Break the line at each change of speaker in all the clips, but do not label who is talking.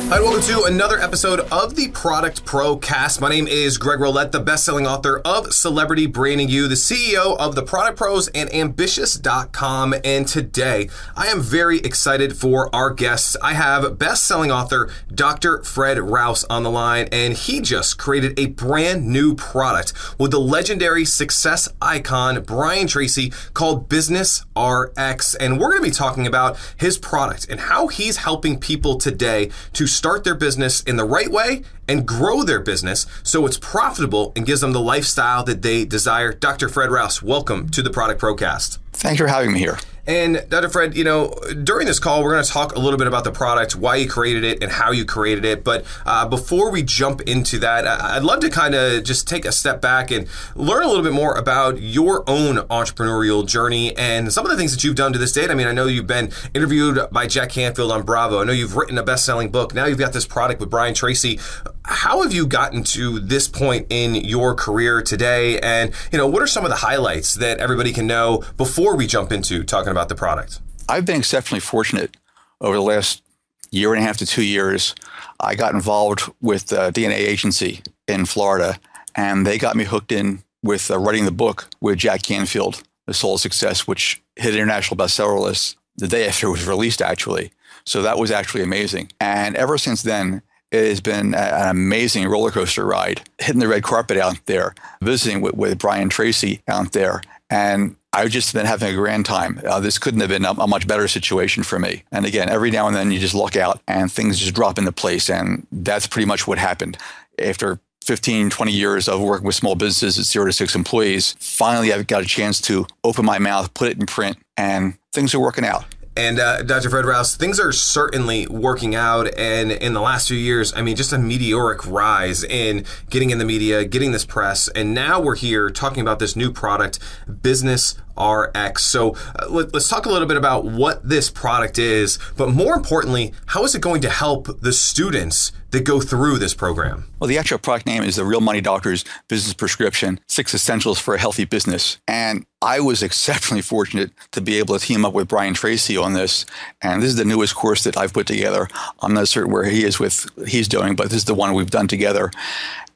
Hi, welcome to another episode of the Product Pro Cast. My name is Greg Rollett, the best-selling author of Celebrity Branding You, the CEO of the Product Pros and Ambitious.com. And today, I am very excited for our guests. I have best-selling author Dr. Fred Rouse on the line, and he just created a brand new product with the legendary success icon Brian Tracy called Business RX. And we're going to be talking about his product and how he's helping people today to start their business in the right way and grow their business so it's profitable and gives them the lifestyle that they desire. Dr. Fred Rouse, welcome to the Product Procast.
Thanks for having me here.
And Dr. Fred, during this call, we're going to talk a little bit about the product, why you created it, and how you created it. But before we jump into that, I'd love to kind of just take a step back and learn a little bit more about your own entrepreneurial journey and some of the things that you've done to this date. I mean, I know you've been interviewed by Jack Canfield on Bravo. I know you've written a best-selling book. Now you've got this product with Brian Tracy. How have you gotten to this point in your career today? And, what are some of the highlights that everybody can know before we jump into talking about the product?
I've been exceptionally fortunate over the last year and a half to 2 years. I got involved with the DNA agency in Florida, and they got me hooked in with writing the book with Jack Canfield, The Soul of Success, which hit international bestseller lists the day after it was released, actually. So that was actually amazing. And ever since then, it has been an amazing roller coaster ride, hitting the red carpet out there, visiting with Brian Tracy out there. And I've just been having a grand time. This couldn't have been a much better situation for me. And again, every now and then you just look out and things just drop into place. And that's pretty much what happened. After 15, 20 years of working with small businesses at 0 to 6 employees, finally I've got a chance to open my mouth, put it in print, and things are working out.
And Dr. Fred Rouse, things are certainly working out. And in the last few years, I mean, just a meteoric rise in getting in the media, getting this press. And now we're here talking about this new product, Business RX. So let's talk a little bit about what this product is, but more importantly, how is it going to help the students that go through this program?
Well, the actual product name is the Real Money Doctor's Business Prescription, 6 Essentials for a Healthy Business. And I was exceptionally fortunate to be able to team up with Brian Tracy on this. And this is the newest course that I've put together. I'm not certain where he's doing, but this is the one we've done together.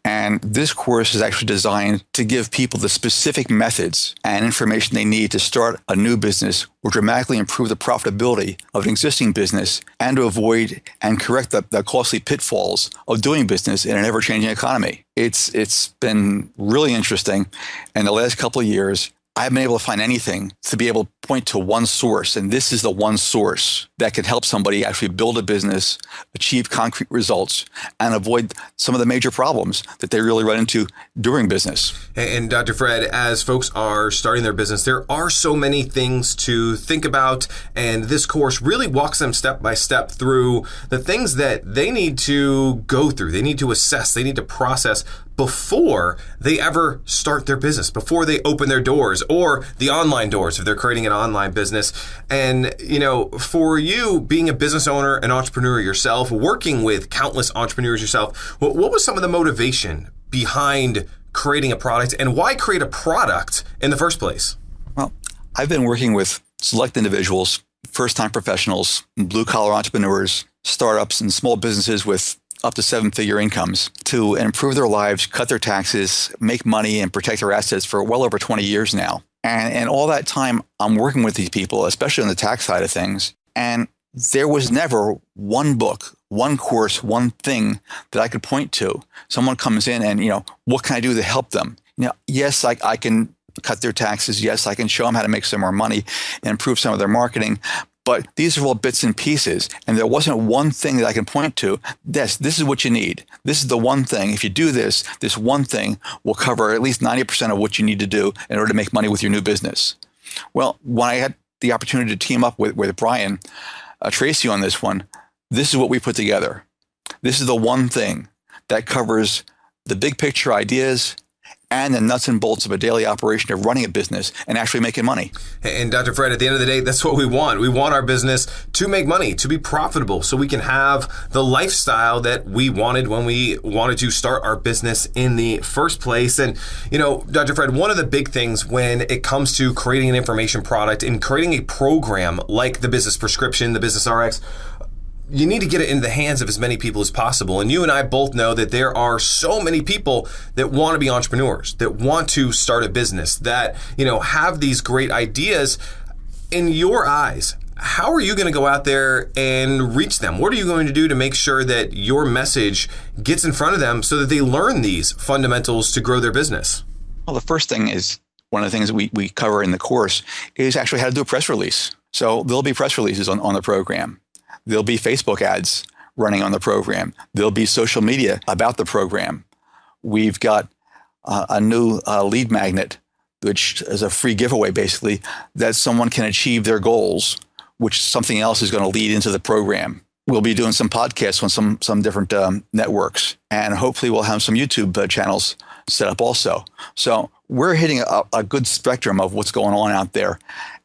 And this course is actually designed to give people the specific methods and information they need to start a new business or dramatically improve the profitability of an existing business and to avoid and correct the costly pitfalls of doing business in an ever-changing economy. It's been really interesting. In the last couple of years, I haven't been able to find anything to be able to point to one source. And this is the one source that can help somebody actually build a business, achieve concrete results, and avoid some of the major problems that they really run into during business.
And Dr. Fred, as folks are starting their business, there are so many things to think about. And this course really walks them step by step through the things that they need to go through. They need to assess, they need to process before they ever start their business, before they open their doors or the online doors if they're creating an online business. And, for you being a business owner, an entrepreneur yourself, working with countless entrepreneurs yourself, what was some of the motivation behind creating a product and why create a product in the first place?
Well, I've been working with select individuals, first-time professionals, blue-collar entrepreneurs, startups, and small businesses with up to 7-figure incomes to improve their lives, cut their taxes, make money, and protect their assets for well over 20 years now. And all that time, I'm working with these people, especially on the tax side of things. And there was never one book, one course, one thing that I could point to. Someone comes in and, what can I do to help them? Yes, I can cut their taxes. Yes, I can show them how to make some more money and improve some of their marketing. But these are all bits and pieces, and there wasn't one thing that I can point to. This is what you need. This is the one thing. If you do this one thing will cover at least 90% of what you need to do in order to make money with your new business. Well, when I had the opportunity to team up with Brian Tracy on this one, this is what we put together. This is the one thing that covers the big picture ideas and the nuts and bolts of a daily operation of running a business and actually making money.
And Dr. Fred, at the end of the day, that's what we want. We want our business to make money, to be profitable, so we can have the lifestyle that we wanted when we wanted to start our business in the first place. And, Dr. Fred, one of the big things when it comes to creating an information product and creating a program like the Business Prescription, the Business RX, you need to get it into the hands of as many people as possible. And you and I both know that there are so many people that want to be entrepreneurs, that want to start a business, that, have these great ideas. In your eyes, how are you going to go out there and reach them? What are you going to do to make sure that your message gets in front of them so that they learn these fundamentals to grow their business?
Well, the first thing is, one of the things that we cover in the course is actually how to do a press release. So there'll be press releases on the program. There'll be Facebook ads running on the program. There'll be social media about the program. We've got a new lead magnet, which is a free giveaway, basically, that someone can achieve their goals, which something else is going to lead into the program. We'll be doing some podcasts on some different networks, and hopefully we'll have some YouTube channels set up also. So we're hitting a good spectrum of what's going on out there.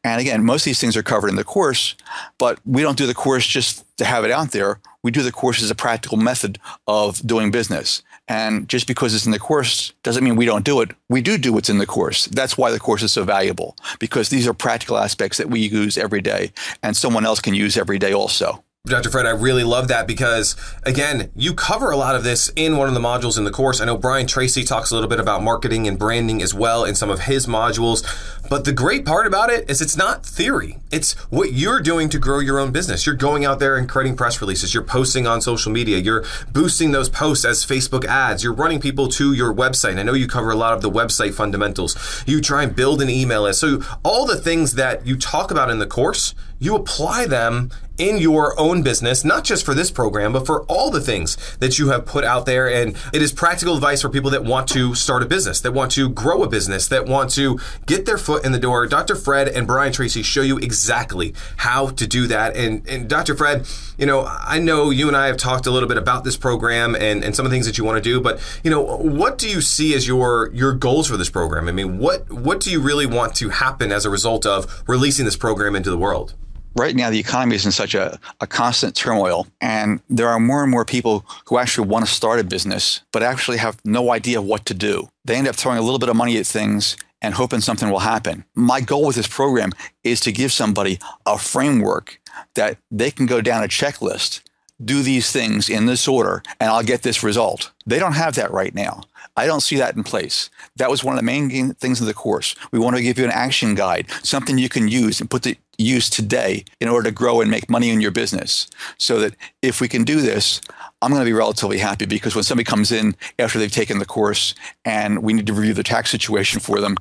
And again, most of these things are covered in the course, but we don't do the course just to have it out there. We do the course as a practical method of doing business. And just because it's in the course doesn't mean we don't do it. We do what's in the course. That's why the course is so valuable, because these are practical aspects that we use every day and someone else can use every day also.
Dr. Fred, I really love that because, again, you cover a lot of this in one of the modules in the course. I know Brian Tracy talks a little bit about marketing and branding as well in some of his modules. But the great part about it is it's not theory. It's what you're doing to grow your own business. You're going out there and creating press releases. You're posting on social media. You're boosting those posts as Facebook ads. You're running people to your website. And I know you cover a lot of the website fundamentals. You try and build an email list. So all the things that you talk about in the course, you apply them in your own business, not just for this program, but for all the things that you have put out there. And it is practical advice for people that want to start a business, that want to grow a business, that want to get their foot in the door. Dr. Fred and Brian Tracy show you exactly how to do that. And Dr. Fred, I know you and I have talked a little bit about this program and some of the things that you want to do, but what do you see as your goals for this program? I mean, what do you really want to happen as a result of releasing this program into the world?
Right now, the economy is in such a constant turmoil, and there are more and more people who actually want to start a business, but actually have no idea what to do. They end up throwing a little bit of money at things and hoping something will happen. My goal with this program is to give somebody a framework that they can go down a checklist, do these things in this order, and I'll get this result. They don't have that right now. I don't see that in place. That was one of the main things of the course. We want to give you an action guide, something you can use and put to use today in order to grow and make money in your business. So that if we can do this, I'm going to be relatively happy, because when somebody comes in after they've taken the course and we need to review the tax situation for them,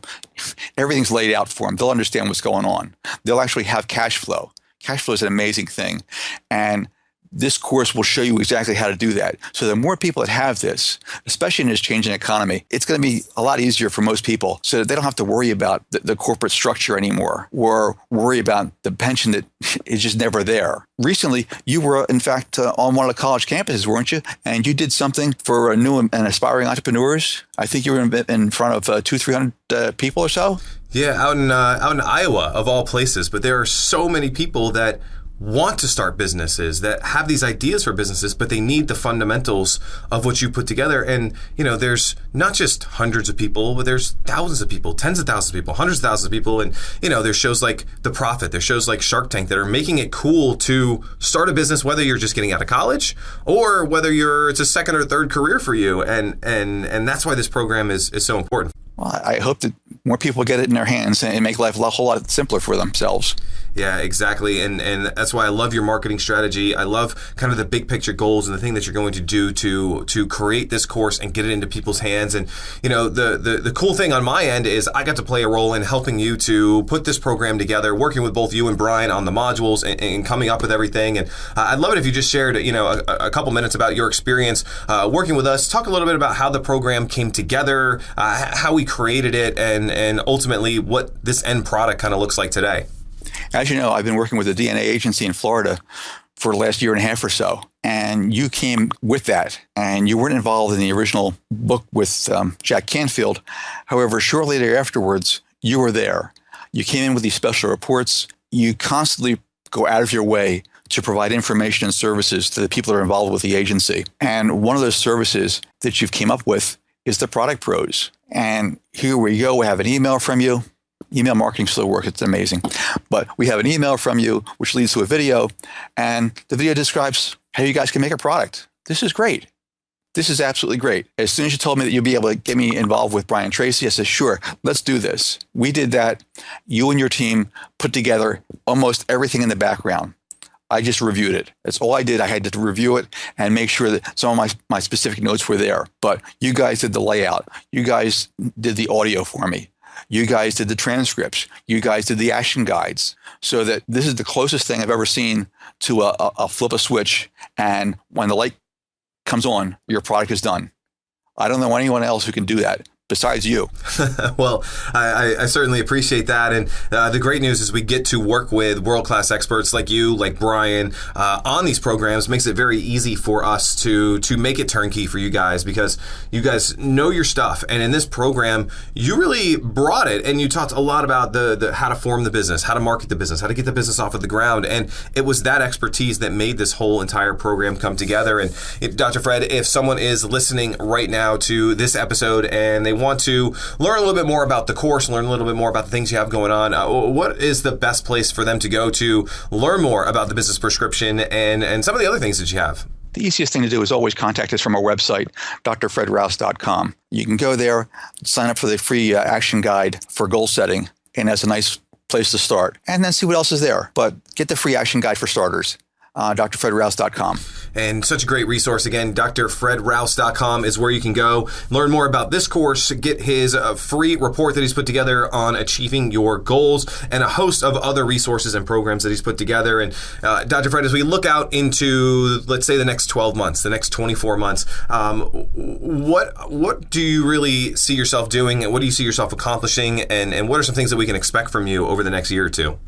everything's laid out for them. They'll understand what's going on. They'll actually have cash flow. Cash flow is an amazing thing. And this course will show you exactly how to do that. So the more people that have this, especially in this changing economy, it's going to be a lot easier for most people, so that they don't have to worry about the corporate structure anymore, or worry about the pension that is just never there. Recently, you were, in fact, on one of the college campuses, weren't you? And you did something for new and aspiring entrepreneurs. I think you were in front of 200-300 people or so.
Yeah, out in Iowa, of all places. But there are so many people that want to start businesses, that have these ideas for businesses, but they need the fundamentals of what you put together. And, there's not just hundreds of people, but there's thousands of people, tens of thousands of people, hundreds of thousands of people. And, there's shows like The Profit, there's shows like Shark Tank that are making it cool to start a business, whether you're just getting out of college or whether it's a second or third career for you. And that's why this program is so important.
Well, I hope that more people get it in their hands and make life a whole lot simpler for themselves.
Yeah, exactly. And that's why I love your marketing strategy. I love kind of the big picture goals and the thing that you're going to do to create this course and get it into people's hands. And, the cool thing on my end is I got to play a role in helping you to put this program together, working with both you and Brian on the modules and coming up with everything. And I'd love it if you just shared, a couple minutes about your experience working with us. Talk a little bit about how the program came together, how we created it, and ultimately what this end product kind of looks like today.
As you know, I've been working with a DNA agency in Florida for the last year and a half or so, and you came with that, and you weren't involved in the original book with Jack Canfield. However, shortly afterwards, you were there. You came in with these special reports. You constantly go out of your way to provide information and services to the people that are involved with the agency. And one of those services that you've came up with is the Product Pros. And here we go. We have an email from you. email marketing still works. It's amazing. But we have an email from you, which leads to a video, and the video describes how you guys can make a product. This is great. This is absolutely great. As soon as you told me that you'd be able to get me involved with Brian Tracy, I said, sure, let's do this. We did that. You and your team put together almost everything in the background. I just reviewed it. That's all I did. I had to review it and make sure that some of my specific notes were there. But you guys did the layout. You guys did the audio for me. You guys did the transcripts. You guys did the action guides. So that this is the closest thing I've ever seen to a flip a switch, and when the light comes on, your product is done. I don't know anyone else who can do that besides you.
Well, I certainly appreciate that. And the great news is we get to work with world-class experts like you, like Brian, on these programs. Makes it very easy for us to make it turnkey for you guys, because you guys know your stuff. And in this program, you really brought it, and you talked a lot about the how to form the business, how to market the business, how to get the business off of the ground. And it was that expertise that made this whole entire program come together. And Dr. Fred, if someone is listening right now to this episode and they want to learn a little bit more about the course, learn a little bit more about the things you have going on, what is the best place for them to go to learn more about the business prescription and some of the other things that you have?
The easiest thing to do is always contact us from our website, drfredrouse.com. You can go there, sign up for the free action guide for goal setting, and that's a nice place to start. And then see what else is there. But get the free action guide for starters. drfredrouse.com.
And such a great resource. Again, drfredrouse.com is where you can go, learn more about this course, get his free report that he's put together on achieving your goals, and a host of other resources and programs that he's put together. And Dr. Fred, as we look out into, let's say, the next 12 months, the next 24 months, what do you really see yourself doing, and what do you see yourself accomplishing, and what are some things that we can expect from you over the next year or two?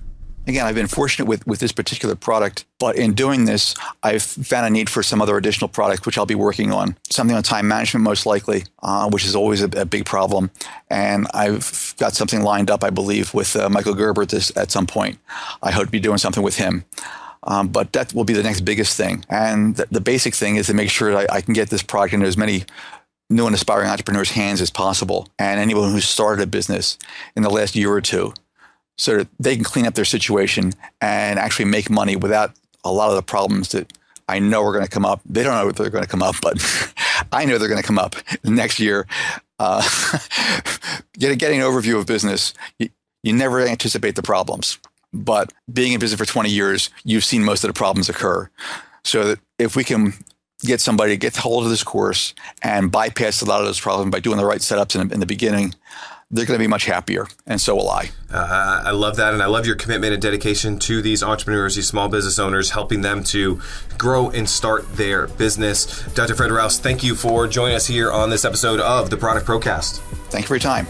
Again, I've been fortunate with this particular product, but in doing this, I've found a need for some other additional products, which I'll be working on. Something on time management, most likely, which is always a big problem. And I've got something lined up, I believe, with Michael Gerber at some point. I hope to be doing something with him. But that will be the next biggest thing. And the basic thing is to make sure that I can get this product into as many new and aspiring entrepreneurs' hands as possible, and anyone who's started a business in the last year or two, so that they can clean up their situation and actually make money without a lot of the problems that I know are going to come up. They don't know if they're going to come up, but I know they're going to come up next year. Getting an overview of business, you never anticipate the problems. But being in business for 20 years, you've seen most of the problems occur. So that if we can get somebody to get hold of this course and bypass a lot of those problems by doing the right setups in the beginning, they're going to be much happier, and so will I.
I love that, and I love your commitment and dedication to these entrepreneurs, these small business owners, helping them to grow and start their business. Dr. Fred Rouse, thank you for joining us here on this episode of the Product Procast.
Thank you for your time.